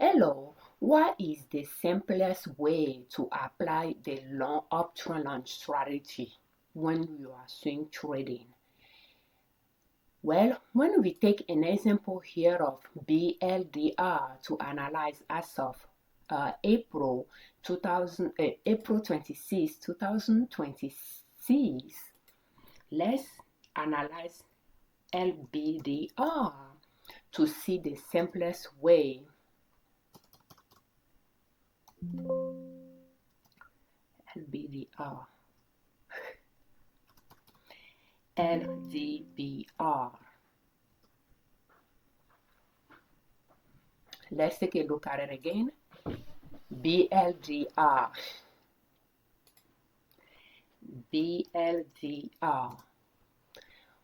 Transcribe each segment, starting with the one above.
Hello, what is the simplest way to apply the long uptrend line strategy when you are swing trading? Well, when we take an example here of BLDR to analyze as of April 26, 2026, let's analyze LBDR to see the simplest way. LBDR. LDBR. Let's take a look at it again. BLDR. BLDR.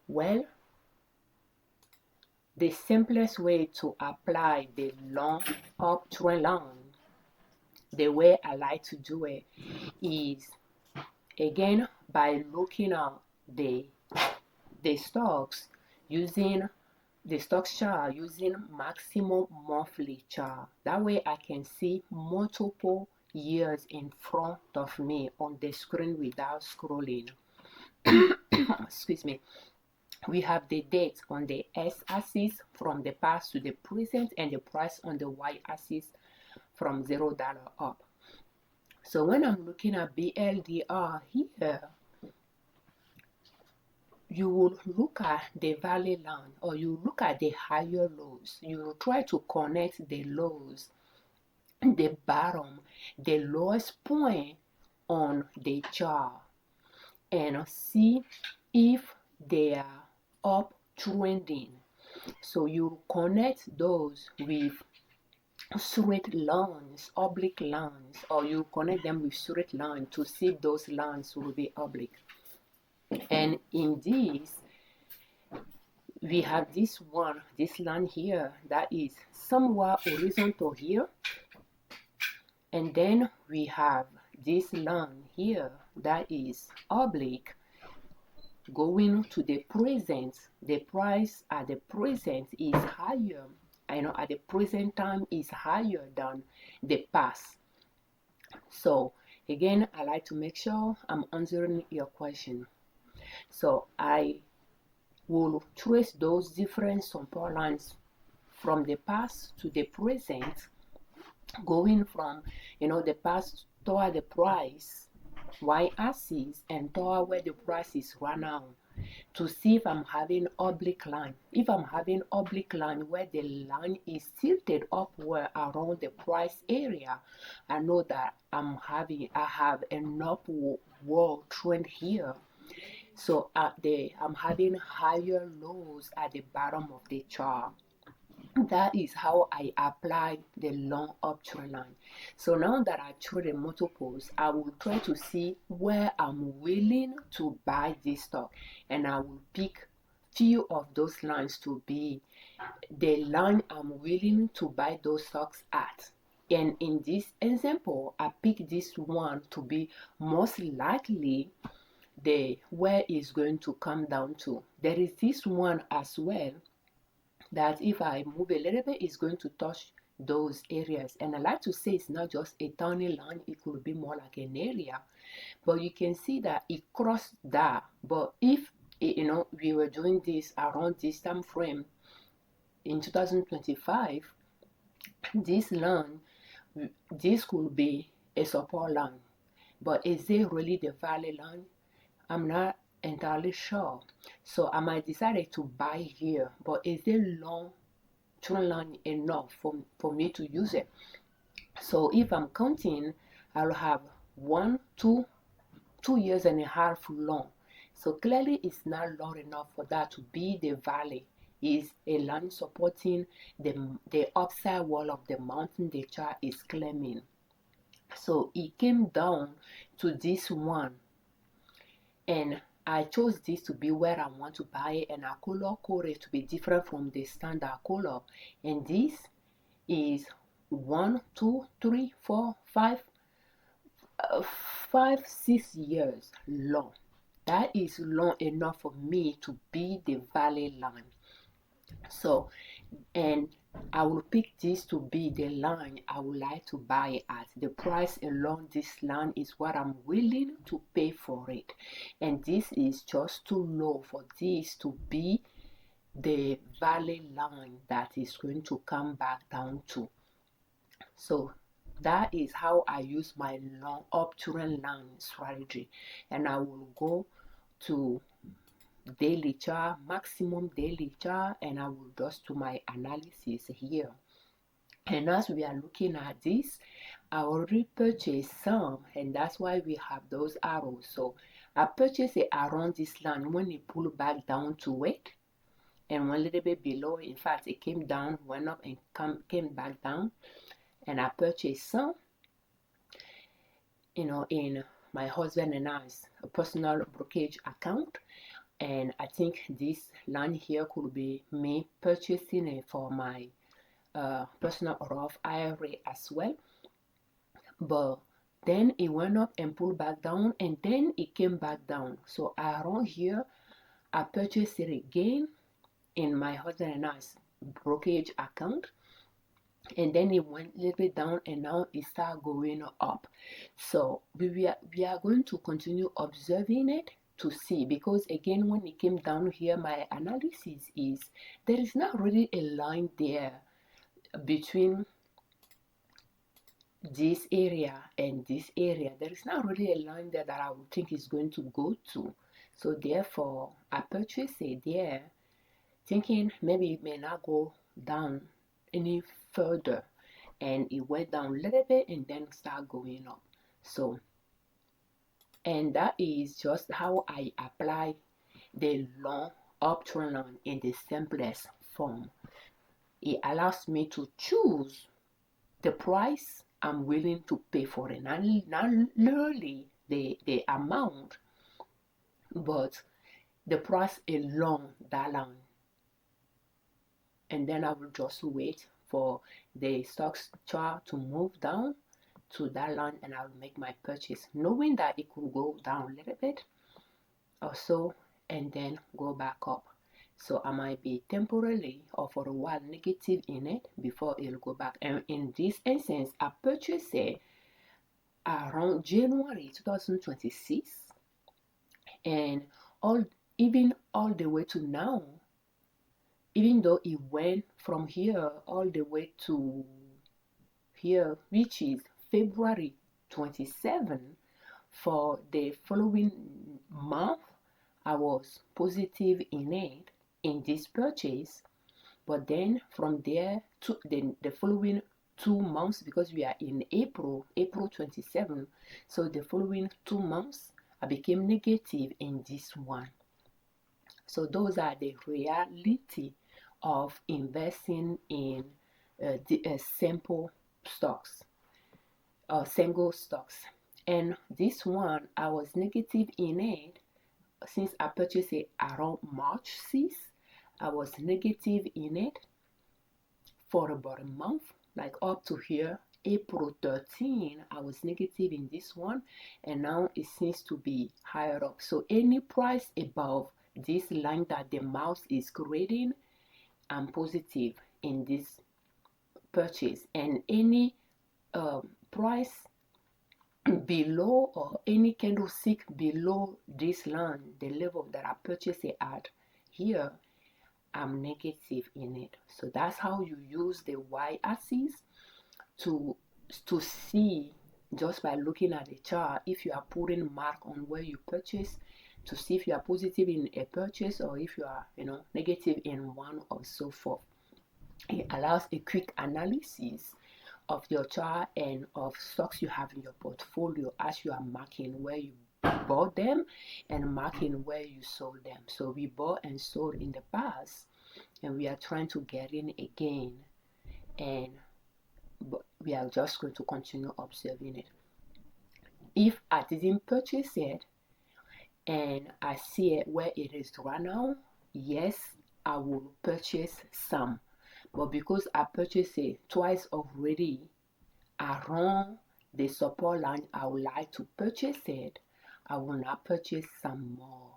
Well, the simplest way to apply the long uptrend line, the way I like to do it, is again by looking at the stocks using the stock chart using maximum monthly chart. That way I can see multiple years in front of me on the screen without scrolling. Excuse me. We have the date on the x-axis from the past to the present, and the price on the y-axis from $0 up. So when I'm looking at BLDR here, you will look at the valley line, or you look at the higher lows. You will try to connect the lows, the bottom, the lowest point on the chart, and see if they are uptrending. So you connect those with straight lines, oblique lines, or you connect them with straight lines to see if those lines will be oblique. And in this, we have this line here that is somewhat horizontal here, and then we have this line here that is oblique going to the present. The price at the present is higher, at the present time is higher than the past. So again, I like to make sure I'm answering your question. So I will trace those different support lines from the past to the present, going from the past toward the price y-axis and toward where the price is right now, to see if I'm having oblique line. If I'm having oblique line where the line is tilted upward around the price area, I know that I have an upward trend here. So I'm having higher lows at the bottom of the chart. That is how I apply the long uptrend line. So now that I trade the multiples, I will try to see where I'm willing to buy this stock, and I will pick few of those lines to be the line I'm willing to buy those stocks at. And in this example, I pick this one to be most likely where it's going to come down to. There is this one as well that if I move a little bit, it's going to touch those areas. And I like to say it's not just a tiny line, it could be more like an area. But you can see that it crossed that. But if we were doing this around this time frame in 2025, this line, this could be a support line. But is it really the valley line? I'm not entirely sure. So I might decide to buy here, but is it long trend line enough for me to use it? So if I'm counting, I'll have 2 years and a half long. So clearly it's not long enough for that to be the valley. Is a line supporting the upside wall of the mountain the chart is claiming. So it came down to this one, and I chose this to be where I want to buy it, and I color code it to be different from the standard color. And this is 1, 2, 3, 4, 5, 6 years long. That is long enough for me to be the valley line. So and I will pick this to be the line I would like to buy at. The price along this line is what I'm willing to pay for it, and this is just too low for this to be the valley line that is going to come back down to. So that is how I use my long uptrend line strategy, and I will go to daily chart, maximum daily chart, and I will just do my analysis here. And as we are looking at this, I already purchased some, and that's why we have those arrows. So I purchased it around this line when it pulled back down to it, and one little bit below. In fact, it came down, went up, and came back down. And I purchased some, in my husband and I's personal brokerage account. And I think this line here could be me purchasing it for my personal Roth IRA as well. But then it went up and pulled back down, and then it came back down. So around here, I purchased it again in my husband and I's brokerage account, and then it went a little bit down, and now it started going up. So we are going to continue observing it to see, because again, when it came down here, my analysis is there is not really a line there between this area and this area. There is not really a line there that I would think is going to go to. So therefore, I purchased it there thinking maybe it may not go down any further, and it went down a little bit and then start going up. So, and that is just how I apply the long uptrend line in the simplest form. It allows me to choose the price I'm willing to pay for it, not literally the amount, but the price along that line. And then I will just wait for the stocks chart to move down to that line, and I'll make my purchase, knowing that it could go down a little bit or so and then go back up. So I might be temporarily or for a while negative in it before it'll go back. And in this instance, I purchased it around January 2026, and even all the way to now, even though it went from here all the way to here, which is February 27, for the following month, I was positive in it in this purchase. But then from there to the following 2 months, because we are in April 27, so the following 2 months, I became negative in this one. So those are the reality of investing in simple stocks or single stocks. And this one, I was negative in it since I purchased it around March 6th. I was negative in it for about a month, like up to here, April 13, I was negative in this one, and now it seems to be higher up. So any price above this line that the mouse is creating, I'm positive in this purchase, and any price below or any candlestick below this line, the level that I purchased it at here, I'm negative in it. So that's how you use the y-axis to see, just by looking at the chart, if you are putting mark on where you purchase, to see if you are positive in a purchase or if you are negative in one, or so forth. It allows a quick analysis of your chart and of stocks you have in your portfolio as you are marking where you bought them and marking where you sold them. So we bought and sold in the past, and we are trying to get in again, and we are just going to continue observing it. If I didn't purchase it and I see it where it is right now, yes, I will purchase some. But because I purchased it twice already around the support line I would like to purchase it, I will not purchase some more.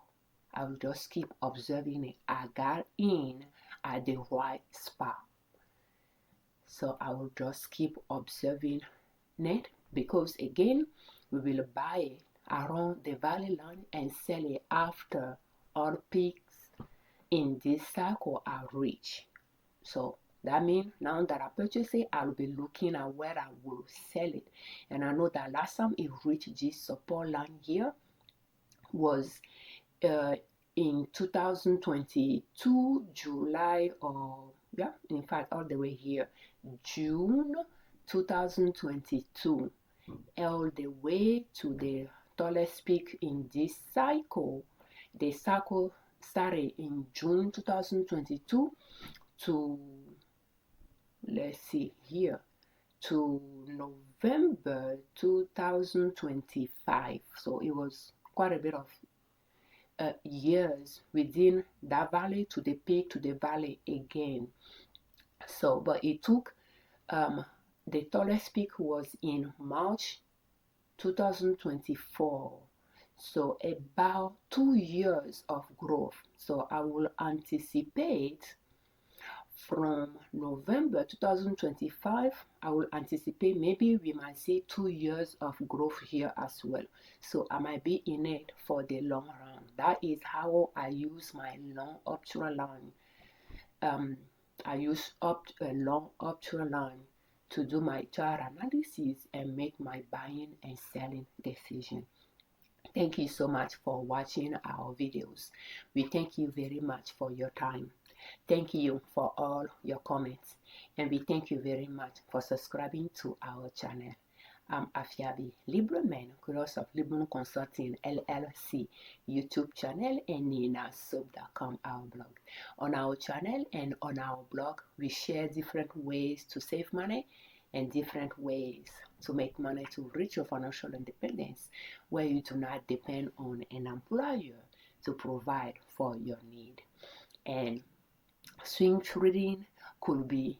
I will just keep observing it. I got in at the right spot. So I will just keep observing it, because again we will buy it around the valley line and sell it after all peaks in this cycle are reached. So that means now that I purchase it, I'll be looking at where I will sell it. And I know that last time it reached this support line here was in 2022 July, or yeah, in fact all the way here June 2022, all the way to the tallest peak in this cycle. The cycle started in June 2022 to, let's see here, to November 2025. So it was quite a bit of years within that valley to the peak to the valley again. So but it took the tallest peak was in March 2024, so about 2 years of growth. So I will anticipate from November 2025, I will anticipate maybe we might see 2 years of growth here as well. So I might be in it for the long run. That is how I use my long uptrend line. I use a long uptrend line to do my chart analysis and make my buying and selling decision. Thank you so much for watching our videos. We thank you very much for your time. Thank you for all your comments, and we thank you very much for subscribing to our channel. I'm Afiabi Liberman, creator of Liberman Consulting L.L.C. YouTube channel and ninasub.com, our blog. On our channel and on our blog, we share different ways to save money and different ways to make money to reach your financial independence, where you do not depend on an employer to provide for your need. And swing trading could be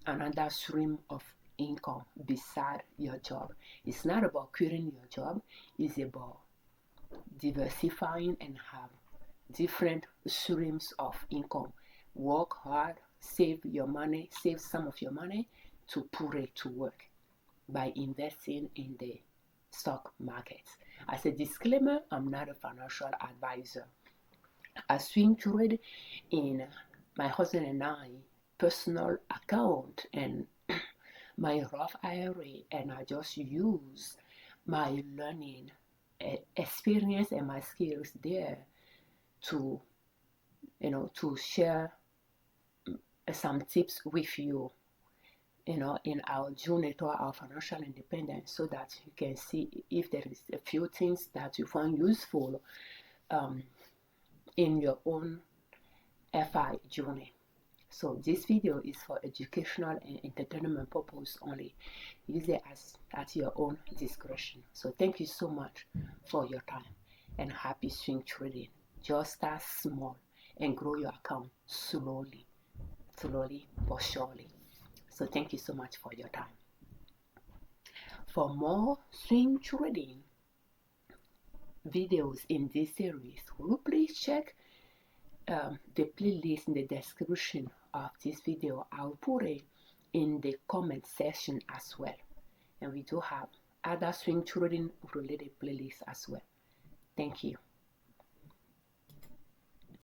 another stream of income beside your job. It's not about quitting your job, it's about diversifying and have different streams of income. Work hard, save your money, save some of your money to put it to work by investing in the stock market. As a disclaimer, I'm not a financial advisor. I swing trade in my husband and I personal account and my Roth IRA, and I just use my learning experience and my skills there to to share some tips with you, in our journey to our financial independence, so that you can see if there is a few things that you find useful in your own FI journey. So this video is for educational and entertainment purpose only. Use it at your own discretion. So thank you so much for your time, and happy swing trading. Just start small and grow your account slowly but surely. So thank you so much for your time. For more swing trading videos in this series, will you please check the playlist in the description of this video. I'll put it in the comment section as well, and we do have other swing trading related playlists as well. Thank you.